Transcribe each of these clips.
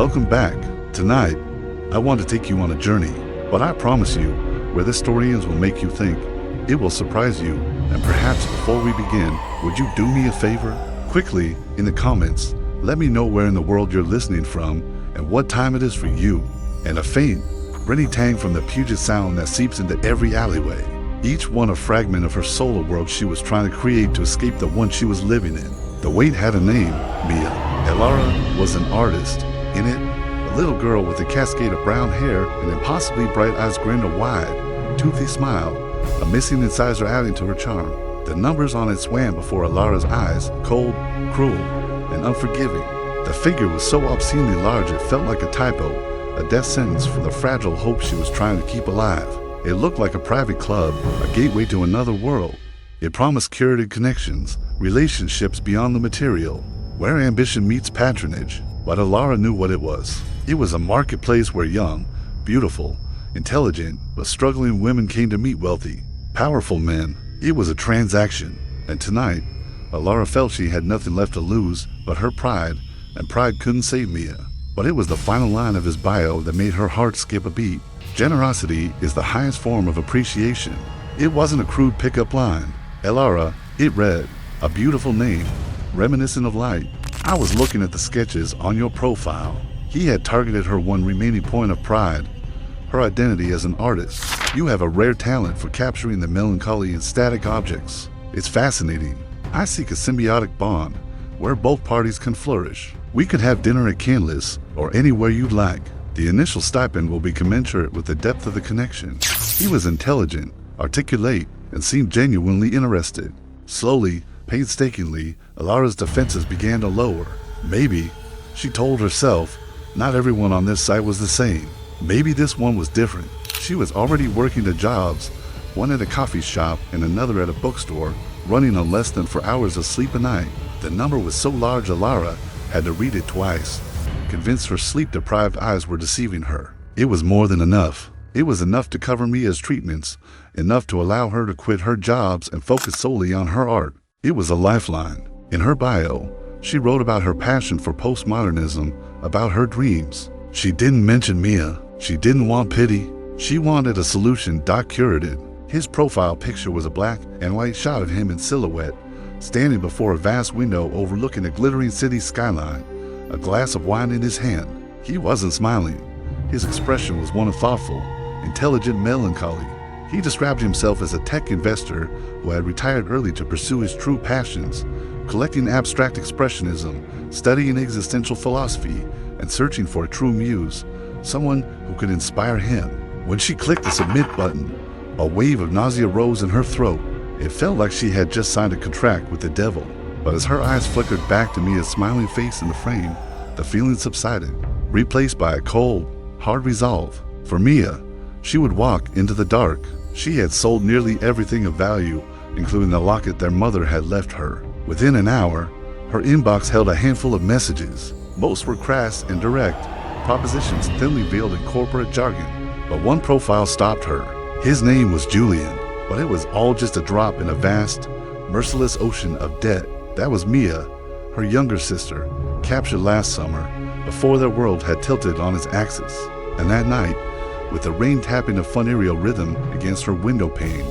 welcome back. Tonight, I want to take you on a journey, but I promise you, where this story ends will make you think. It will surprise you, and perhaps before we begin, would you do me a favor? Quickly, in the comments, let me know where in the world you're listening from and what time it is for you. And a faint, Brittany tang from the Puget Sound that seeps into every alleyway. Each one a fragment of her solar world she was trying to create to escape the one she was living in. The weight had a name, Mia. Elara was an artist. In it, a little girl with a cascade of brown hair and impossibly bright eyes grinned a wide, toothy smile, a missing incisor adding to her charm. The numbers on it swam before Elara's eyes, cold, cruel, and unforgiving. The figure was so obscenely large it felt like a typo, a death sentence for the fragile hope she was trying to keep alive. It looked like a private club, a gateway to another world. It promised curated connections, relationships beyond the material, where ambition meets patronage. But Elara knew what it was. It was a marketplace where young, beautiful, intelligent, but struggling women came to meet wealthy, powerful men. It was a transaction. And tonight, Elara felt she had nothing left to lose but her pride, and pride couldn't save Mia. But it was the final line of his bio that made her heart skip a beat. Generosity is the highest form of appreciation. It wasn't a crude pickup line. Elara, it read, a beautiful name, reminiscent of light. I was looking at the sketches on your profile. He had targeted her one remaining point of pride, her identity as an artist. You have a rare talent for capturing the melancholy in static objects. It's fascinating. I seek a symbiotic bond where both parties can flourish. We could have dinner at Canlis or anywhere you'd like. The initial stipend will be commensurate with the depth of the connection. He was intelligent, articulate, and seemed genuinely interested. Slowly, painstakingly, Elara's defenses began to lower. Maybe, she told herself, not everyone on this site was the same. Maybe this one was different. She was already working 2 jobs, one at a coffee shop and another at a bookstore, running on less than 4 hours of sleep a night. The number was so large Elara had to read it twice, convinced her sleep-deprived eyes were deceiving her. It was more than enough. It was enough to cover Mia's treatments, enough to allow her to quit her jobs and focus solely on her art. It was a lifeline. In her bio, she wrote about her passion for postmodernism, about her dreams. She didn't mention Mia. She didn't want pity. She wanted a solution Doc curated. His profile picture was a black and white shot of him in silhouette, standing before a vast window overlooking a glittering city skyline, a glass of wine in his hand. He wasn't smiling. His expression was one of thoughtful, intelligent melancholy. He described himself as a tech investor who had retired early to pursue his true passions, collecting abstract expressionism, studying existential philosophy, and searching for a true muse, someone who could inspire him. When she clicked the submit button, a wave of nausea rose in her throat. It felt like she had just signed a contract with the devil. But as her eyes flickered back to Mia's smiling face in the frame, the feeling subsided, replaced by a cold, hard resolve. For Mia, she would walk into the dark. She had sold nearly everything of value, including the locket their mother had left her. Within an hour, her inbox held a handful of messages. Most were crass and direct, propositions thinly veiled in corporate jargon. But one profile stopped her. His name was Julian, but it was all just a drop in a vast, merciless ocean of debt. That was Mia, her younger sister, captured last summer, before their world had tilted on its axis. And that night, with the rain tapping a funereal rhythm against her window pane,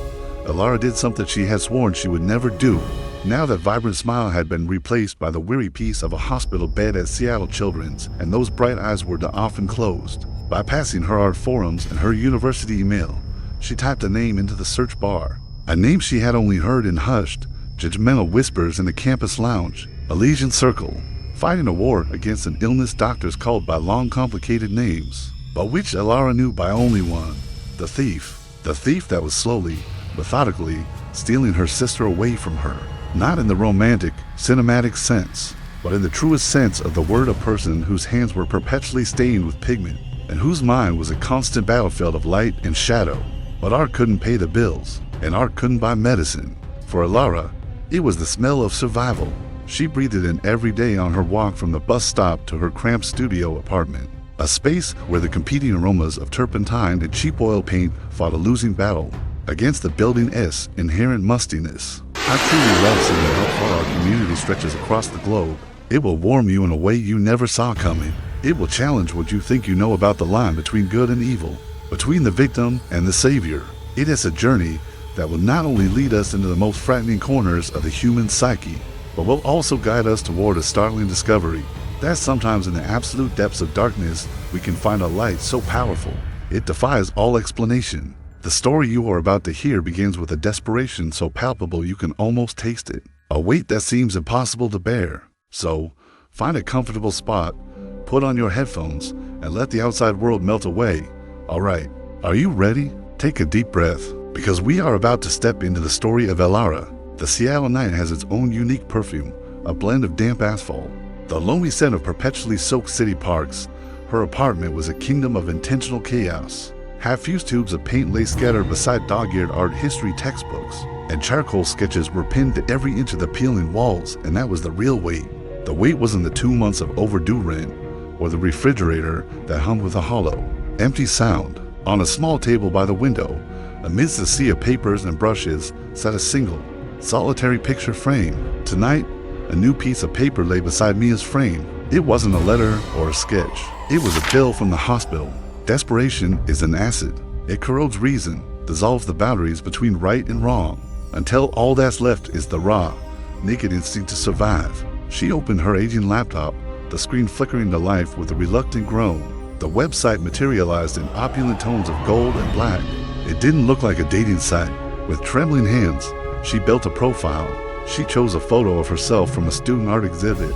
Elara did something she had sworn she would never do. Now that vibrant smile had been replaced by the weary peace of a hospital bed at Seattle Children's, and those bright eyes were often closed. Bypassing her art forums and her university email, she typed a name into the search bar. A name she had only heard in hushed, judgmental whispers in the campus lounge. A Legion Circle, fighting a war against an illness doctors called by long complicated names, but which Elara knew by only one: the thief. The thief that was slowly, methodically, stealing her sister away from her. Not in the romantic, cinematic sense, but in the truest sense of the word, a person whose hands were perpetually stained with pigment, and whose mind was a constant battlefield of light and shadow. But art couldn't pay the bills, and art couldn't buy medicine. For Elara, it was the smell of survival. She breathed it in every day on her walk from the bus stop to her cramped studio apartment, a space where the competing aromas of turpentine and cheap oil paint fought a losing battle against the building's inherent mustiness. I truly love seeing how far our community stretches across the globe. It will warm you in a way you never saw coming. It will challenge what you think you know about the line between good and evil, between the victim and the savior. It is a journey that will not only lead us into the most frightening corners of the human psyche, but will also guide us toward a startling discovery that sometimes in the absolute depths of darkness we can find a light so powerful it defies all explanation. The story you are about to hear begins with a desperation so palpable you can almost taste it, a weight that seems impossible to bear. So, find a comfortable spot, put on your headphones, and let the outside world melt away. Alright, are you ready? Take a deep breath, because we are about to step into the story of Elara. The Seattle night has its own unique perfume, a blend of damp asphalt, the lonely scent of perpetually soaked city parks. Her apartment was a kingdom of intentional chaos. Half-used tubes of paint lay scattered beside dog-eared art history textbooks, and charcoal sketches were pinned to every inch of the peeling walls, and that was the real weight. The weight wasn't the 2 months of overdue rent, or the refrigerator that hummed with a hollow, empty sound. On a small table by the window, amidst a sea of papers and brushes, sat a single, solitary picture frame. Tonight, a new piece of paper lay beside Mia's frame. It wasn't a letter or a sketch. It was a bill from the hospital. Desperation is an acid. It corrodes reason, dissolves the boundaries between right and wrong, until all that's left is the raw, naked instinct to survive. She opened her aging laptop, the screen flickering to life with a reluctant groan. The website materialized in opulent tones of gold and black. It didn't look like a dating site. With trembling hands, she built a profile. She chose a photo of herself from a student art exhibit,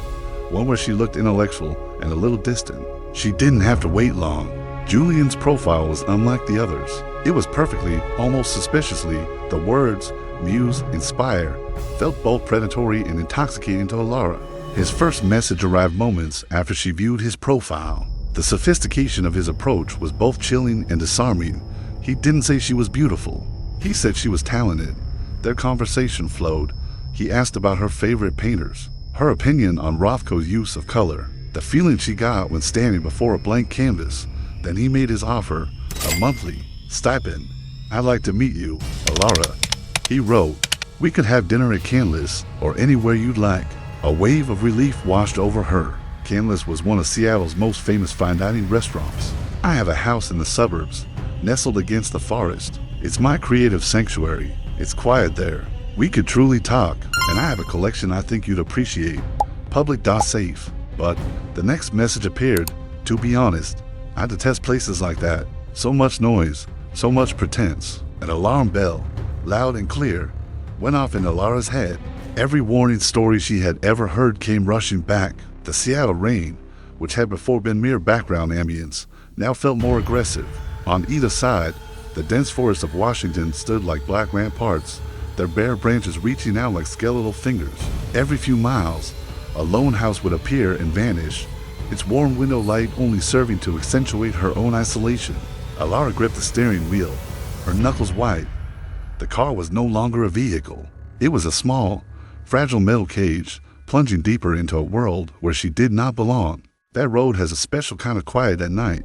one where she looked intellectual and a little distant. She didn't have to wait long. Julian's profile was unlike the others. It was perfectly, almost suspiciously, the words, muse, inspire, felt both predatory and intoxicating to Elara. His first message arrived moments after she viewed his profile. The sophistication of his approach was both chilling and disarming. He didn't say she was beautiful. He said she was talented. Their conversation flowed. He asked about her favorite painters, her opinion on Rothko's use of color, the feeling she got when standing before a blank canvas. Then he made his offer, a monthly stipend. "I'd like to meet you, Elara," he wrote. "We could have dinner at Canlis or anywhere you'd like." A wave of relief washed over her. Canlis was one of Seattle's most famous fine dining restaurants. "I have a house in the suburbs, nestled against the forest. It's my creative sanctuary. It's quiet there. We could truly talk, and I have a collection I think you'd appreciate. Public safe." But the next message appeared. "To be honest, I detest places like that. So much noise, so much pretense." An alarm bell, loud and clear, went off in Elara's head. Every warning story she had ever heard came rushing back. The Seattle rain, which had before been mere background ambience, now felt more aggressive. On either side, the dense forest of Washington stood like black ramparts, their bare branches reaching out like skeletal fingers. Every few miles, a lone house would appear and vanish, its warm window light only serving to accentuate her own isolation. Elara gripped the steering wheel, her knuckles white. The car was no longer a vehicle. It was a small, fragile metal cage, plunging deeper into a world where she did not belong. That road has a special kind of quiet at night,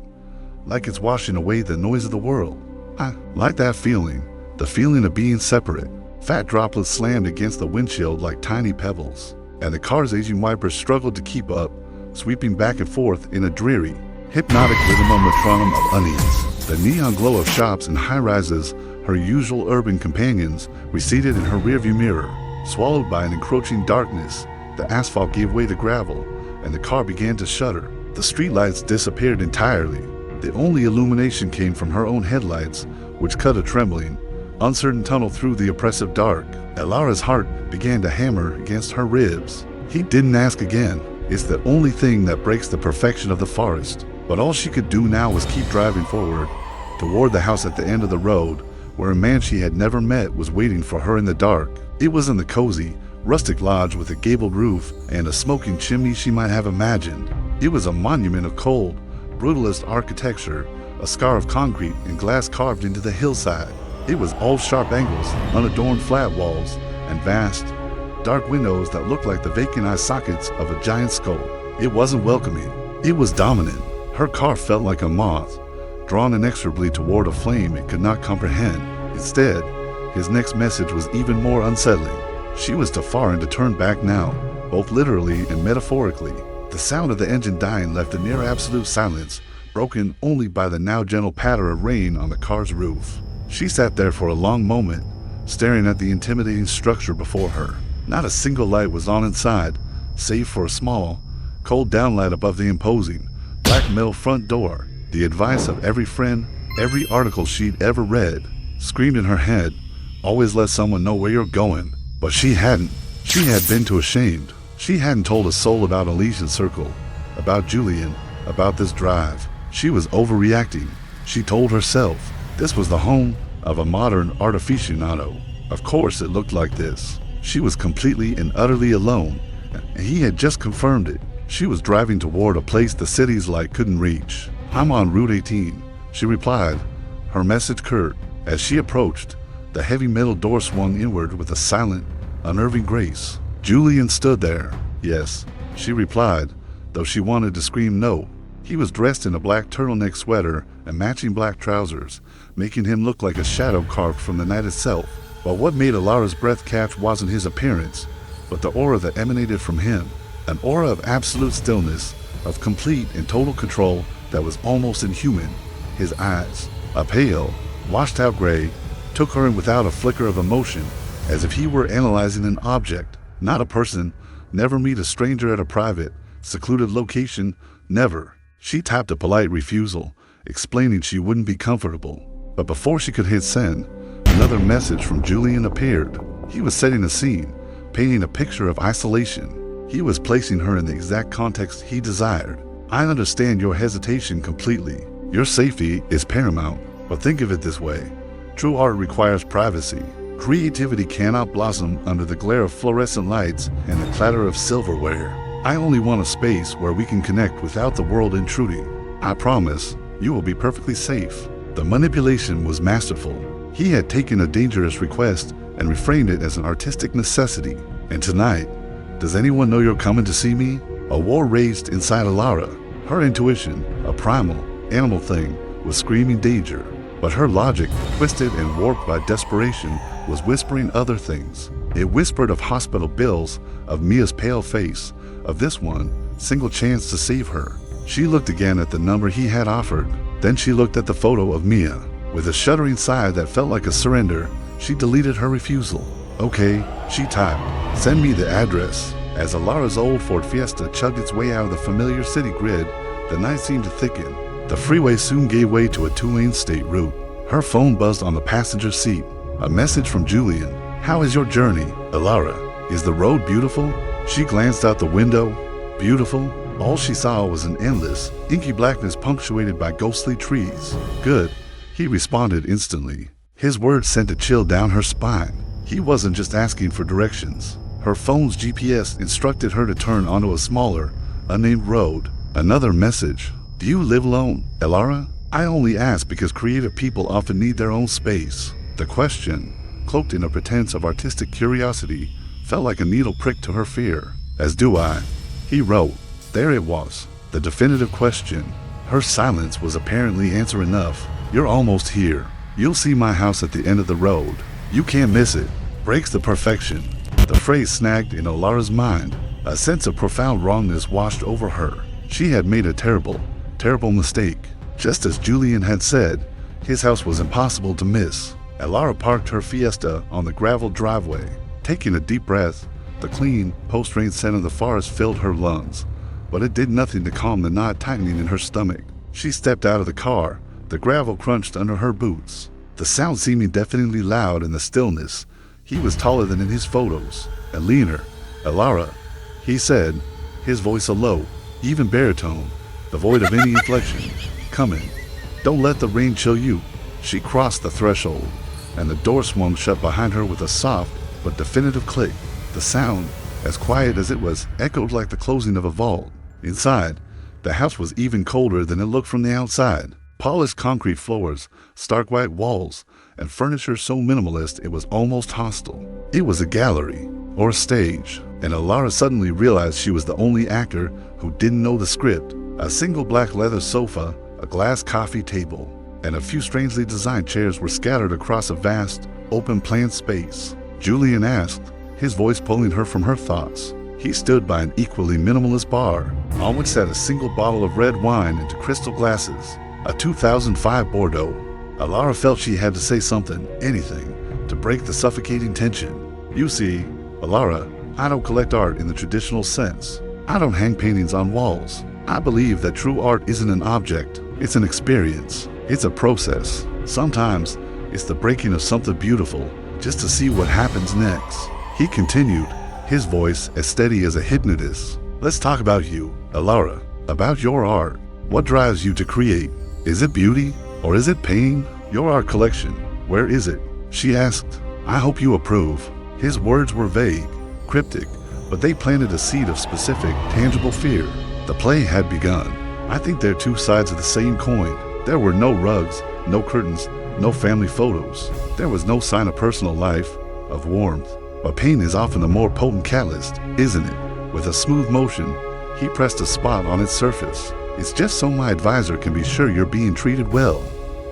like it's washing away the noise of the world. I like that feeling, the feeling of being separate. Fat droplets slammed against the windshield like tiny pebbles, and the car's aging wipers struggled to keep up, sweeping back and forth in a dreary, hypnotic rhythm metronome of unease. The neon glow of shops and high-rises, her usual urban companions, receded in her rearview mirror. Swallowed by an encroaching darkness, the asphalt gave way to gravel, and the car began to shudder. The streetlights disappeared entirely. The only illumination came from her own headlights, which cut a trembling, uncertain tunnel through the oppressive dark. Elara's heart began to hammer against her ribs. He didn't ask again. It's the only thing that breaks the perfection of the forest. But all she could do now was keep driving forward, toward the house at the end of the road, where a man she had never met was waiting for her in the dark. It wasn't the cozy, rustic lodge with a gabled roof and a smoking chimney she might have imagined. It was a monument of cold, brutalist architecture, a scar of concrete and glass carved into the hillside. It was all sharp angles, unadorned flat walls, and vast, dark windows that looked like the vacant eye sockets of a giant skull. It wasn't welcoming. It was dominant. Her car felt like a moth, drawn inexorably toward a flame it could not comprehend. Instead, his next message was even more unsettling. She was too far and to turn back now, both literally and metaphorically. The sound of the engine dying left a near absolute silence, broken only by the now gentle patter of rain on the car's roof. She sat there for a long moment, staring at the intimidating structure before her. Not a single light was on inside, save for a small, cold downlight above the imposing, black metal front door. The advice of every friend, every article she'd ever read, screamed in her head, always let someone know where you're going. But she hadn't. She had been too ashamed. She hadn't told a soul about Elysian Circle, about Julian, about this drive. She was overreacting. She told herself this was the home of a modern art aficionado. Of course it looked like this. She was completely and utterly alone, and he had just confirmed it. She was driving toward a place the city's light couldn't reach. "I'm on Route 18, she replied, her message curt. As she approached, the heavy metal door swung inward with a silent, unnerving grace. Julian stood there. "Yes," she replied, though she wanted to scream no. He was dressed in a black turtleneck sweater and matching black trousers, making him look like a shadow carved from the night itself. But what made Elara's breath catch wasn't his appearance, but the aura that emanated from him. An aura of absolute stillness, of complete and total control that was almost inhuman. His eyes, a pale, washed-out gray, took her in without a flicker of emotion, as if he were analyzing an object, not a person. Never meet a stranger at a private, secluded location, never. She tapped a polite refusal, explaining she wouldn't be comfortable. But before she could hit send, another message from Julian appeared. He was setting a scene, painting a picture of isolation. He was placing her in the exact context he desired. "I understand your hesitation completely. Your safety is paramount, but think of it this way. True art requires privacy. Creativity cannot blossom under the glare of fluorescent lights and the clatter of silverware. I only want a space where we can connect without the world intruding. I promise you will be perfectly safe." The manipulation was masterful. He had taken a dangerous request and reframed it as an artistic necessity. "And tonight, does anyone know you're coming to see me?" A war raged inside Elara. Her intuition, a primal, animal thing, was screaming danger. But her logic, twisted and warped by desperation, was whispering other things. It whispered of hospital bills, of Mia's pale face, of this one single chance to save her. She looked again at the number he had offered. Then she looked at the photo of Mia. With a shuddering sigh that felt like a surrender, she deleted her refusal. "Okay," she typed. "Send me the address." As Elara's old Ford Fiesta chugged its way out of the familiar city grid, the night seemed to thicken. The freeway soon gave way to a two-lane state route. Her phone buzzed on the passenger seat. A message from Julian. "How is your journey, Elara? Is the road beautiful?" She glanced out the window. Beautiful? All she saw was an endless, inky blackness punctuated by ghostly trees. "Good," he responded instantly. His words sent a chill down her spine. He wasn't just asking for directions. Her phone's GPS instructed her to turn onto a smaller, unnamed road. Another message. "Do you live alone, Elara? I only ask because creative people often need their own space." The question, cloaked in a pretense of artistic curiosity, felt like a needle prick to her fear. "As do I," he wrote. There it was, the definitive question. Her silence was apparently answer enough. "You're almost here. You'll see my house at the end of the road. You can't miss it. Breaks the perfection." The phrase snagged in Elara's mind. A sense of profound wrongness washed over her. She had made a terrible, terrible mistake. Just as Julian had said, his house was impossible to miss. Elara parked her Fiesta on the gravel driveway. Taking a deep breath, the clean, post-rain scent of the forest filled her lungs, but it did nothing to calm the knot tightening in her stomach. She stepped out of the car. The gravel crunched under her boots, the sound seeming deafeningly loud in the stillness. He was taller than in his photos, and leaner. "Elara," he said, his voice a low, even baritone, devoid of any inflection. "Come in. Don't let the rain chill you." She crossed the threshold, and the door swung shut behind her with a soft but definitive click. The sound, as quiet as it was, echoed like the closing of a vault. Inside, the house was even colder than it looked from the outside. Polished concrete floors, stark white walls, and furniture so minimalist it was almost hostile. It was a gallery, or a stage, and Elara suddenly realized she was the only actor who didn't know the script. A single black leather sofa, a glass coffee table, and a few strangely designed chairs were scattered across a vast, open-plan space. Julian asked, his voice pulling her from her thoughts. He stood by an equally minimalist bar, on which sat a single bottle of red wine into crystal glasses, a 2005 Bordeaux. Elara felt she had to say something, anything, to break the suffocating tension. You see, Elara, I don't collect art in the traditional sense. I don't hang paintings on walls. I believe that true art isn't an object, it's an experience. It's a process. Sometimes, it's the breaking of something beautiful, just to see what happens next. He continued, his voice as steady as a hypnotist. Let's talk about you, Elara, about your art. What drives you to create? Is it beauty, or is it pain? Your art collection, where is it? She asked. I hope you approve. His words were vague, cryptic, but they planted a seed of specific, tangible fear. The play had begun. I think they're two sides of the same coin. There were no rugs, no curtains, no family photos. There was no sign of personal life, of warmth. But pain is often a more potent catalyst, isn't it? With a smooth motion, he pressed a spot on its surface. It's just so my advisor can be sure you're being treated well.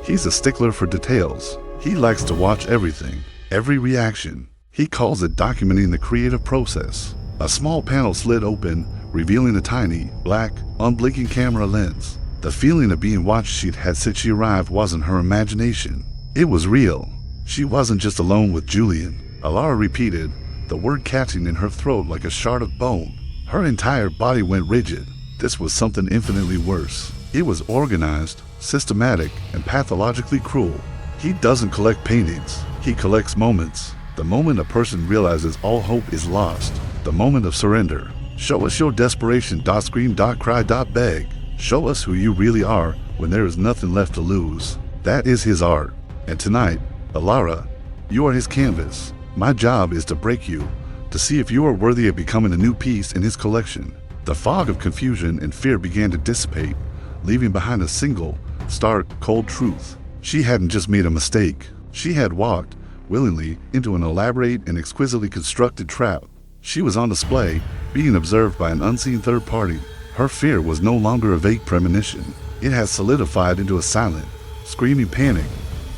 He's a stickler for details. He likes to watch everything, every reaction. He calls it documenting the creative process. A small panel slid open, revealing a tiny, black, unblinking camera lens. The feeling of being watched she'd had since she arrived wasn't her imagination. It was real. She wasn't just alone with Julian. Elara repeated, the word catching in her throat like a shard of bone. Her entire body went rigid. This was something infinitely worse. It was organized, systematic, and pathologically cruel. He doesn't collect paintings. He collects moments. The moment a person realizes all hope is lost. The moment of surrender. Show us your desperation, scream, cry, beg. Show us who you really are when there is nothing left to lose. That is his art. And tonight, Elara, you are his canvas. My job is to break you, to see if you are worthy of becoming a new piece in his collection. The fog of confusion and fear began to dissipate, leaving behind a single, stark, cold truth. She hadn't just made a mistake. She had walked, willingly, into an elaborate and exquisitely constructed trap. She was on display, being observed by an unseen third party. Her fear was no longer a vague premonition. It had solidified into a silent, screaming panic,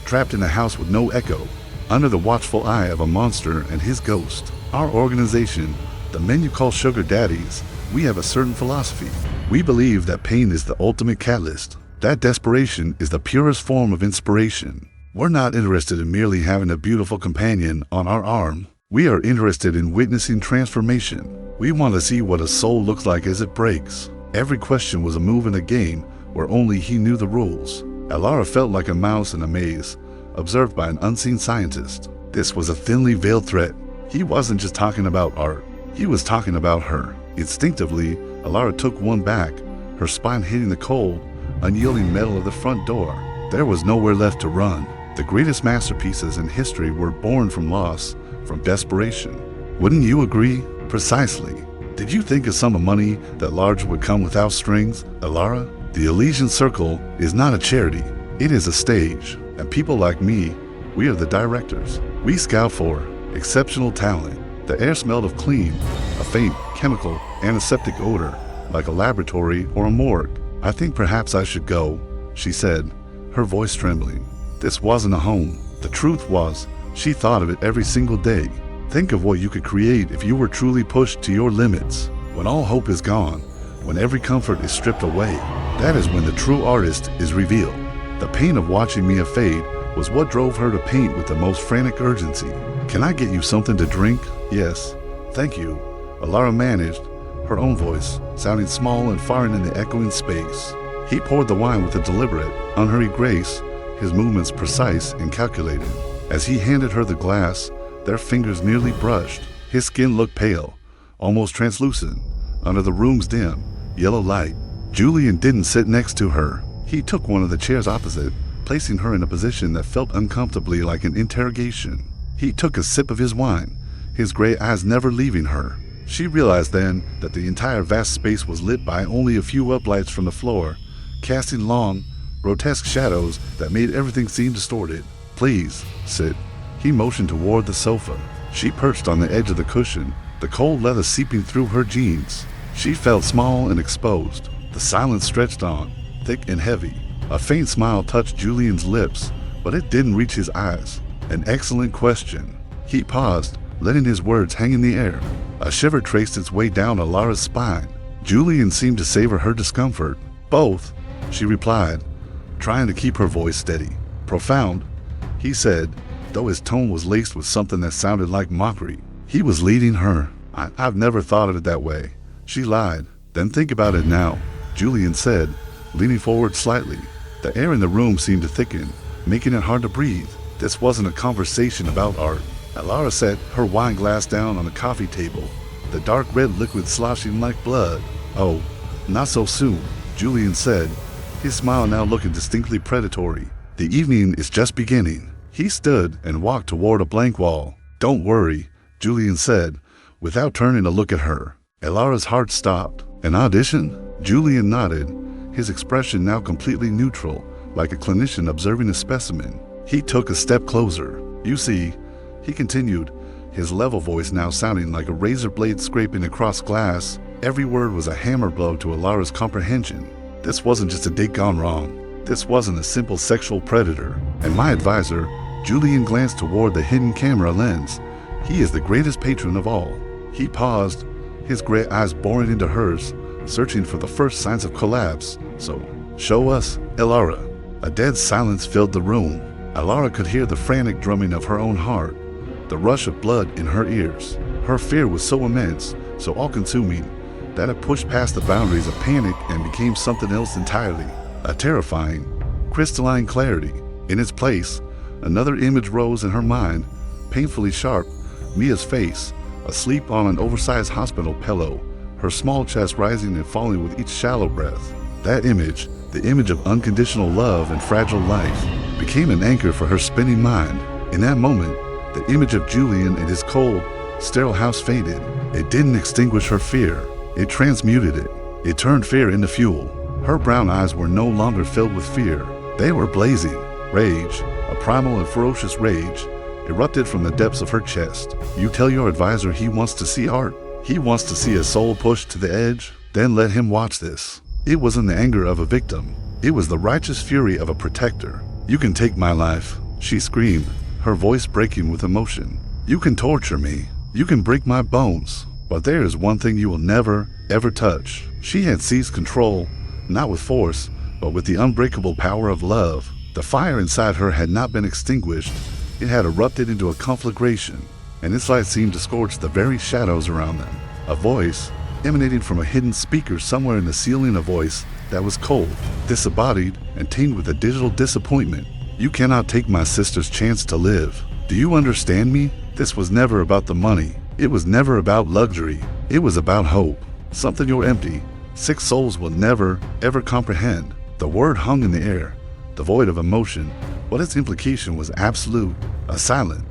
trapped in a house with no echo, under the watchful eye of a monster and his ghost. Our organization, the men you call sugar daddies, we have a certain philosophy. We believe that pain is the ultimate catalyst. That desperation is the purest form of inspiration. We're not interested in merely having a beautiful companion on our arm. We are interested in witnessing transformation. We want to see what a soul looks like as it breaks. Every question was a move in a game where only he knew the rules. Elara felt like a mouse in a maze, observed by an unseen scientist. This was a thinly veiled threat. He wasn't just talking about art. He was talking about her. Instinctively, Elara took one back, her spine hitting the cold, unyielding metal of the front door. There was nowhere left to run. The greatest masterpieces in history were born from loss, from desperation. Wouldn't you agree? Precisely. Did you think a sum of money that large would come without strings, Elara? The Elysian Circle is not a charity. It is a stage. And people like me, we are the directors. We scout for exceptional talent. The air smelled of clean, a faint, chemical, antiseptic odor, like a laboratory or a morgue. I think perhaps I should go, she said, her voice trembling. This wasn't a home. The truth was, she thought of it every single day. Think of what you could create if you were truly pushed to your limits. When all hope is gone, when every comfort is stripped away, that is when the true artist is revealed. The pain of watching Mia fade was what drove her to paint with the most frantic urgency. Can I get you something to drink? Yes, thank you. Elara managed, her own voice, sounding small and foreign in the echoing space. He poured the wine with a deliberate, unhurried grace, his movements precise and calculated. As he handed her the glass, their fingers nearly brushed. His skin looked pale, almost translucent, under the room's dim, yellow light. Julian didn't sit next to her. He took one of the chairs opposite, placing her in a position that felt uncomfortably like an interrogation. He took a sip of his wine, his gray eyes never leaving her. She realized then that the entire vast space was lit by only a few uplights from the floor, casting long, grotesque shadows that made everything seem distorted. Please, sit. He motioned toward the sofa. She perched on the edge of the cushion, the cold leather seeping through her jeans. She felt small and exposed. The silence stretched on, thick and heavy. A faint smile touched Julian's lips, but it didn't reach his eyes. An excellent question. He paused, letting his words hang in the air. A shiver traced its way down Elara's spine. Julian seemed to savor her discomfort. "Both," she replied, trying to keep her voice steady. "Profound," he said, though his tone was laced with something that sounded like mockery. He was leading her. I've never thought of it that way," she lied. "Then think about it now," Julian said, leaning forward slightly. The air in the room seemed to thicken, making it hard to breathe. This wasn't a conversation about art. Elara set her wine glass down on the coffee table, the dark red liquid sloshing like blood. "Oh, not so soon," Julian said, his smile now looking distinctly predatory. "The evening is just beginning." He stood and walked toward a blank wall. "Don't worry," Julian said, without turning to look at her. Elara's heart stopped. "An audition?" Julian nodded, his expression now completely neutral, like a clinician observing a specimen. He took a step closer. "You see," he continued, his level voice now sounding like a razor blade scraping across glass. Every word was a hammer blow to Elara's comprehension. "This wasn't just a date gone wrong. This wasn't a simple sexual predator. And my advisor," Julian glanced toward the hidden camera lens, "he is the greatest patron of all." He paused, his gray eyes boring into hers, searching for the first signs of collapse. "So, show us, Elara." A dead silence filled the room. Elara could hear the frantic drumming of her own heart, the rush of blood in her ears. Her fear was so immense, so all-consuming, that it pushed past the boundaries of panic and became something else entirely. A terrifying, crystalline clarity. In its place, another image rose in her mind, painfully sharp, Mia's face, asleep on an oversized hospital pillow, her small chest rising and falling with each shallow breath. That image, the image of unconditional love and fragile life, became an anchor for her spinning mind. In that moment, the image of Julian and his cold, sterile house faded. It didn't extinguish her fear. It transmuted it. It turned fear into fuel. Her brown eyes were no longer filled with fear. They were blazing. Rage, a primal and ferocious rage, erupted from the depths of her chest. "You tell your advisor he wants to see art. He wants to see a soul pushed to the edge. Then let him watch this." It wasn't the anger of a victim. It was the righteous fury of a protector. "You can take my life," she screamed, her voice breaking with emotion. "You can torture me. You can break my bones. But there is one thing you will never, ever touch." She had seized control, not with force, but with the unbreakable power of love. The fire inside her had not been extinguished. It had erupted into a conflagration, and its light seemed to scorch the very shadows around them. A voice, emanating from a hidden speaker somewhere in the ceiling, a voice that was cold, disembodied, and tinged with a digital disappointment. "You cannot take my sister's chance to live. Do you understand me? This was never about the money. It was never about luxury. It was about hope. Something your empty, sick souls will never, ever comprehend." The word hung in the air, devoid of emotion, but its implication was absolute. A silent,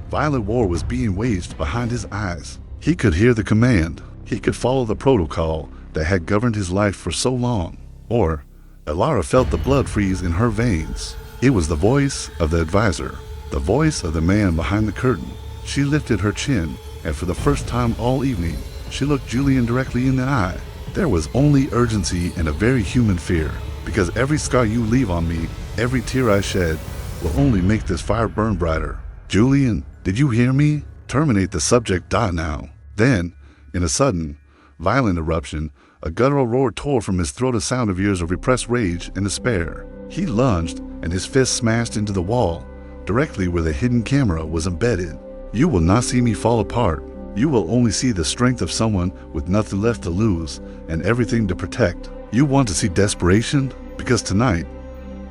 violent war was being waged behind his eyes. He could hear the command. He could follow the protocol that had governed his life for so long. Or, Elara felt the blood freeze in her veins. It was the voice of the advisor, the voice of the man behind the curtain. She lifted her chin, and for the first time all evening, she looked Julian directly in the eye. There was only urgency and a very human fear, because every scar you leave on me, every tear I shed, will only make this fire burn brighter. "Julian, did you hear me? Terminate the subject, die now." Then, in a sudden, violent eruption, a guttural roar tore from his throat, a sound of years of repressed rage and despair. He lunged, and his fist smashed into the wall, directly where the hidden camera was embedded. "You will not see me fall apart. You will only see the strength of someone with nothing left to lose and everything to protect. You want to see desperation? Because tonight,"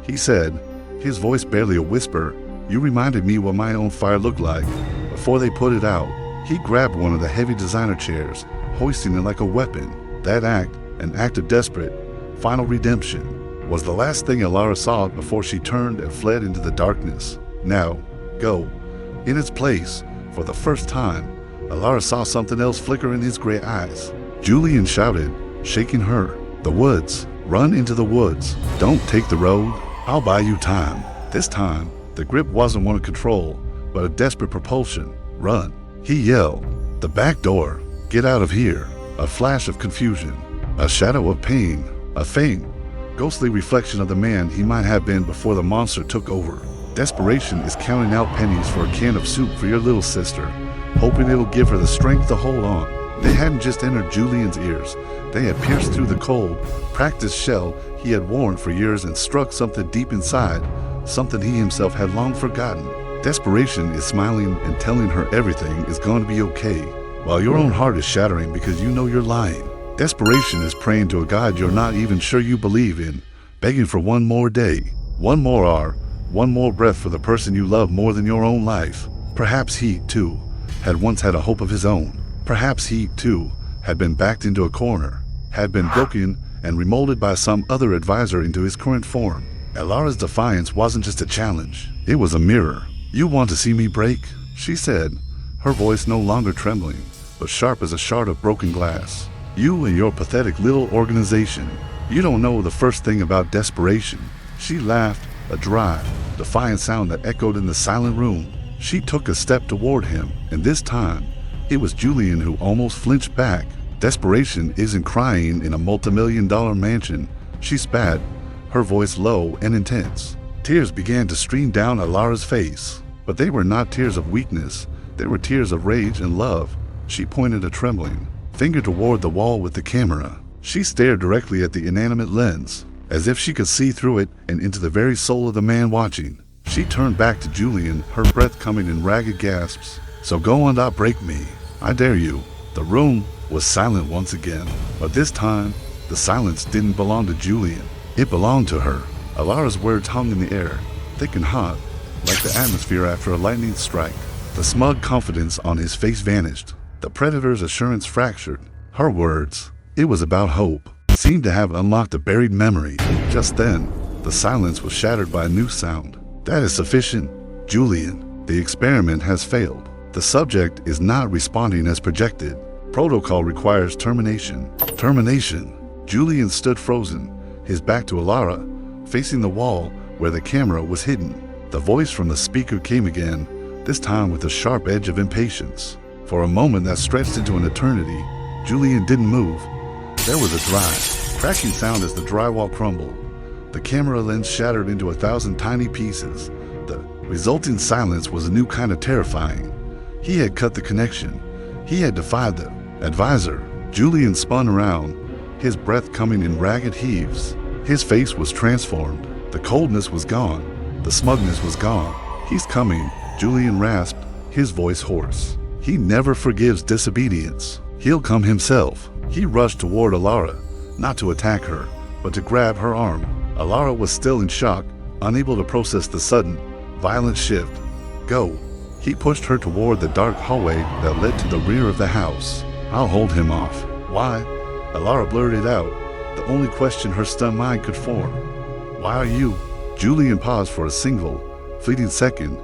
he said, his voice barely a whisper, "you reminded me what my own fire looked like before they put it out." He grabbed one of the heavy designer chairs, hoisting it like a weapon. That act, an act of desperate, final redemption, was the last thing Elara saw before she turned and fled into the darkness. "Now, go." In its place, for the first time, Elara saw something else flicker in his gray eyes. Julian shouted, shaking her, "The woods. Run into the woods. Don't take the road. I'll buy you time." This time, the grip wasn't one of control, but a desperate propulsion. "Run." He yelled. "The back door. Get out of here." A flash of confusion, a shadow of pain, a faint, ghostly reflection of the man he might have been before the monster took over. Desperation is counting out pennies for a can of soup for your little sister, hoping it'll give her the strength to hold on. They hadn't just entered Julian's ears. They had pierced through the cold, practiced shell he had worn for years and struck something deep inside, something he himself had long forgotten. Desperation is smiling and telling her everything is going to be okay, while your own heart is shattering because you know you're lying. Desperation is praying to a God you're not even sure you believe in, begging for one more day, one more hour, one more breath for the person you love more than your own life. Perhaps he, too, had once had a hope of his own. Perhaps he, too, had been backed into a corner, had been broken and remolded by some other advisor into his current form. Elara's defiance wasn't just a challenge, it was a mirror. "You want to see me break?" she said, her voice no longer trembling, but sharp as a shard of broken glass. "You and your pathetic little organization, you don't know the first thing about desperation." She laughed, a dry, defiant sound that echoed in the silent room. She took a step toward him, and this time, it was Julian who almost flinched back. "Desperation isn't crying in a multi-million-dollar mansion," she spat, her voice low and intense. Tears began to stream down Elara's face, but they were not tears of weakness. They were tears of rage and love. She pointed a trembling finger toward the wall with the camera. She stared directly at the inanimate lens, as if she could see through it and into the very soul of the man watching. She turned back to Julian, her breath coming in ragged gasps. "So go and outbreak me. I dare you." The room was silent once again, but this time, the silence didn't belong to Julian. It belonged to her. Elara's words hung in the air, thick and hot, like the atmosphere after a lightning strike. The smug confidence on his face vanished. The predator's assurance fractured. Her words, it was about hope, seemed to have unlocked a buried memory. Just then, the silence was shattered by a new sound. "That is sufficient, Julian. The experiment has failed. The subject is not responding as projected. Protocol requires termination." Termination. Julian stood frozen, his back to Elara, facing the wall where the camera was hidden. The voice from the speaker came again, this time with a sharp edge of impatience. For a moment that stretched into an eternity, Julian didn't move. There was a dry, cracking sound as the drywall crumbled. The camera lens shattered into 1,000 tiny pieces. The resulting silence was a new kind of terrifying. He had cut the connection. He had defied the advisor. Julian spun around, his breath coming in ragged heaves. His face was transformed. The coldness was gone. The smugness was gone. "He's coming," Julian rasped, his voice hoarse. "He never forgives disobedience. He'll come himself." He rushed toward Elara, not to attack her, but to grab her arm. Elara was still in shock, unable to process the sudden, violent shift. "Go." He pushed her toward the dark hallway that led to the rear of the house. "I'll hold him off." "Why?" Elara blurted out, the only question her stunned mind could form. "Why are you?" Julian paused for a single, fleeting second,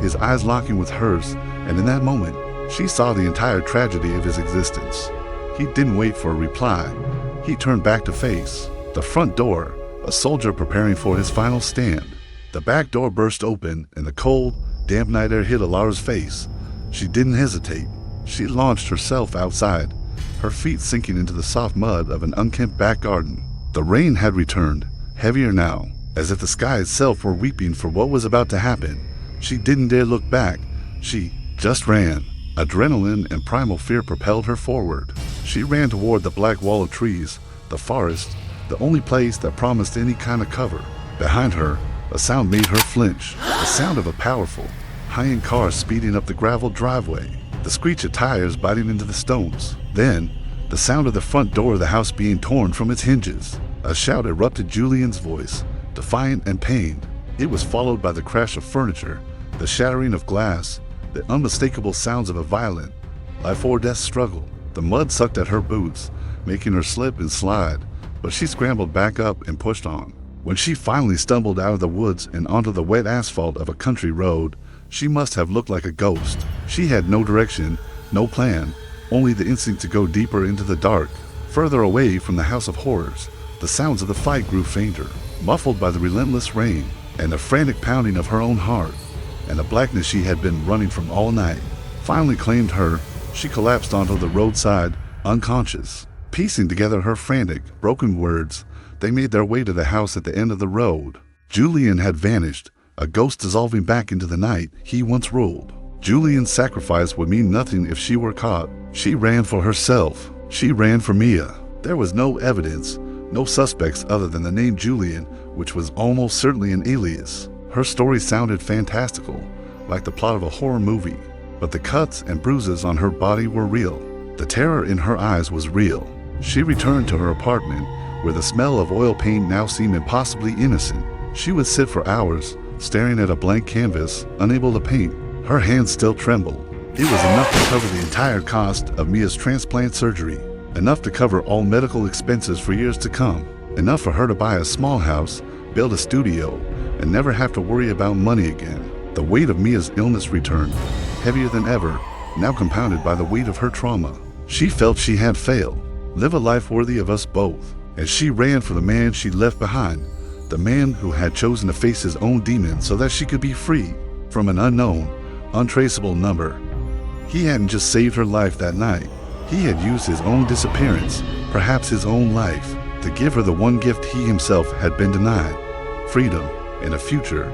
his eyes locking with hers, and in that moment, she saw the entire tragedy of his existence. He didn't wait for a reply. He turned back to face the front door, a soldier preparing for his final stand. The back door burst open, and the cold, damp night air hit Elara's face. She didn't hesitate. She launched herself outside, her feet sinking into the soft mud of an unkempt back garden. The rain had returned, heavier now, as if the sky itself were weeping for what was about to happen. She didn't dare look back. She just ran. Adrenaline and primal fear propelled her forward. She ran toward the black wall of trees, the forest, the only place that promised any kind of cover. Behind her, a sound made her flinch, the sound of a powerful, high-end car speeding up the gravel driveway, the screech of tires biting into the stones. Then, the sound of the front door of the house being torn from its hinges. A shout erupted Julian's voice, defiant and pained. It was followed by the crash of furniture, the shattering of glass, the unmistakable sounds of a violent, life-or-death struggle. The mud sucked at her boots, making her slip and slide, but she scrambled back up and pushed on. When she finally stumbled out of the woods and onto the wet asphalt of a country road, she must have looked like a ghost. She had no direction, no plan, only the instinct to go deeper into the dark. Further away from the house of horrors, the sounds of the fight grew fainter, muffled by the relentless rain and the frantic pounding of her own heart, and the blackness she had been running from all night finally claimed her. She collapsed onto the roadside, unconscious. Piecing together her frantic, broken words, they made their way to the house at the end of the road. Julian had vanished, a ghost dissolving back into the night he once ruled. Julian's sacrifice would mean nothing if she were caught. She ran for herself. She ran for Mia. There was no evidence, no suspects other than the name Julian, which was almost certainly an alias. Her story sounded fantastical, like the plot of a horror movie, but the cuts and bruises on her body were real. The terror in her eyes was real. She returned to her apartment, where the smell of oil paint now seemed impossibly innocent. She would sit for hours, staring at a blank canvas, unable to paint. Her hands still trembled. It was enough to cover the entire cost of Mia's transplant surgery, enough to cover all medical expenses for years to come, enough for her to buy a small house, build a studio, and never have to worry about money again. The weight of Mia's illness returned, heavier than ever, now compounded by the weight of her trauma. She felt she had failed. Live a life worthy of us both. As she ran for the man she left behind, the man who had chosen to face his own demons so that she could be free from an unknown, untraceable number. He hadn't just saved her life that night. He had used his own disappearance, perhaps his own life, to give her the one gift he himself had been denied: freedom and a future.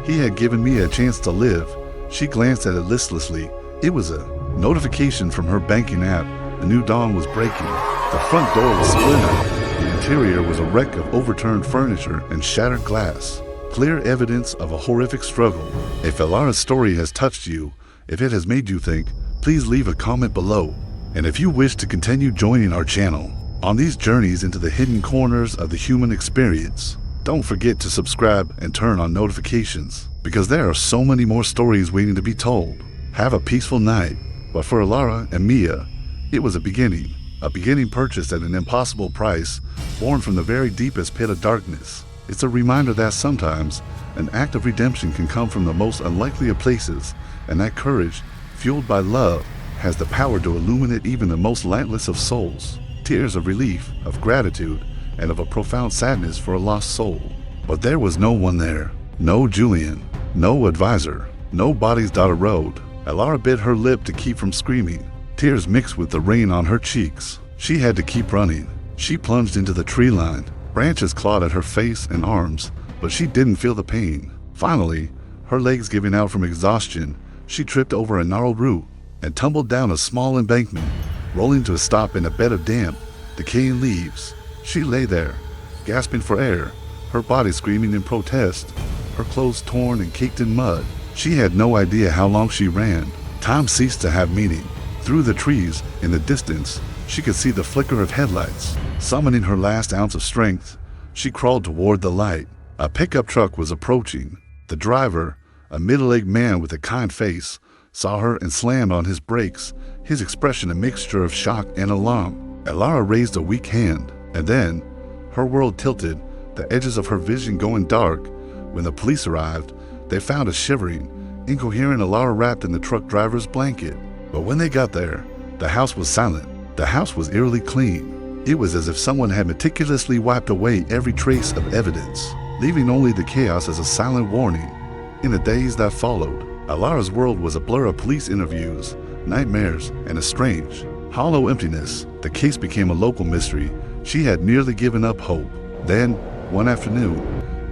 He had given me a chance to live. She glanced at it listlessly. It was a notification from her banking app. A new dawn was breaking. The front door was split out. The interior was a wreck of overturned furniture and shattered glass. Clear evidence of a horrific struggle. If Elara's story has touched you, if it has made you think, please leave a comment below. And if you wish to continue joining our channel on these journeys into the hidden corners of the human experience, don't forget to subscribe and turn on notifications, because there are so many more stories waiting to be told. Have a peaceful night. But for Elara and Mia, it was a beginning purchased at an impossible price, born from the very deepest pit of darkness. It's a reminder that sometimes an act of redemption can come from the most unlikely of places, and that courage, fueled by love, has the power to illuminate even the most lightless of souls. Tears of relief, of gratitude, and of a profound sadness for a lost soul. But there was no one there. No Julian, no advisor, no bodies dotted road. Elara bit her lip to keep from screaming. Tears mixed with the rain on her cheeks. She had to keep running. She plunged into the tree line. Branches clawed at her face and arms, but she didn't feel the pain. Finally, her legs giving out from exhaustion, she tripped over a gnarled root and tumbled down a small embankment, rolling to a stop in a bed of damp, decaying leaves. She lay there, gasping for air, her body screaming in protest, her clothes torn and caked in mud. She had no idea how long she ran. Time ceased to have meaning. Through the trees, in the distance, she could see the flicker of headlights. Summoning her last ounce of strength, she crawled toward the light. A pickup truck was approaching. The driver, a middle-aged man with a kind face, saw her and slammed on his brakes, his expression a mixture of shock and alarm. Elara raised a weak hand, and then, her world tilted, the edges of her vision going dark. When the police arrived, they found a shivering, incoherent Elara wrapped in the truck driver's blanket. But when they got there, the house was silent. The house was eerily clean. It was as if someone had meticulously wiped away every trace of evidence, leaving only the chaos as a silent warning. In the days that followed, Elara's world was a blur of police interviews, nightmares, and a strange, hollow emptiness. The case became a local mystery. She had nearly given up hope. Then, one afternoon,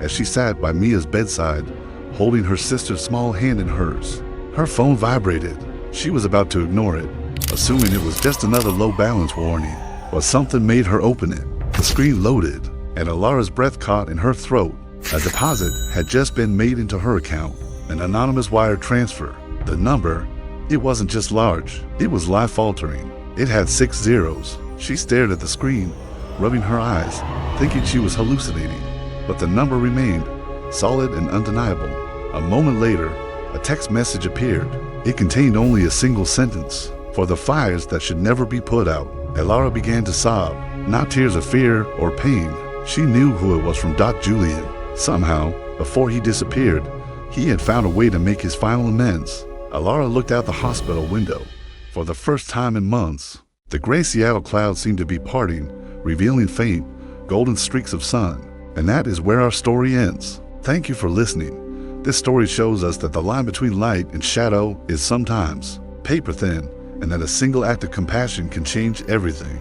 as she sat by Mia's bedside, holding her sister's small hand in hers, her phone vibrated. She was about to ignore it, assuming it was just another low balance warning, but something made her open it. The screen loaded, and Elara's breath caught in her throat. A deposit had just been made into her account, an anonymous wire transfer. The number, it wasn't just large, it was life-altering. It had 6 zeros. She stared at the screen, rubbing her eyes, thinking she was hallucinating. But the number remained, solid and undeniable. A moment later, a text message appeared. It contained only a single sentence: "For the fires that should never be put out." Elara began to sob, not tears of fear or pain. She knew who it was from Julian. Somehow, before he disappeared, he had found a way to make his final amends. Elara looked out the hospital window. For the first time in months, the gray Seattle clouds seemed to be parting, revealing faint, golden streaks of sun. And that is where our story ends. Thank you for listening. This story shows us that the line between light and shadow is sometimes paper thin, and that a single act of compassion can change everything.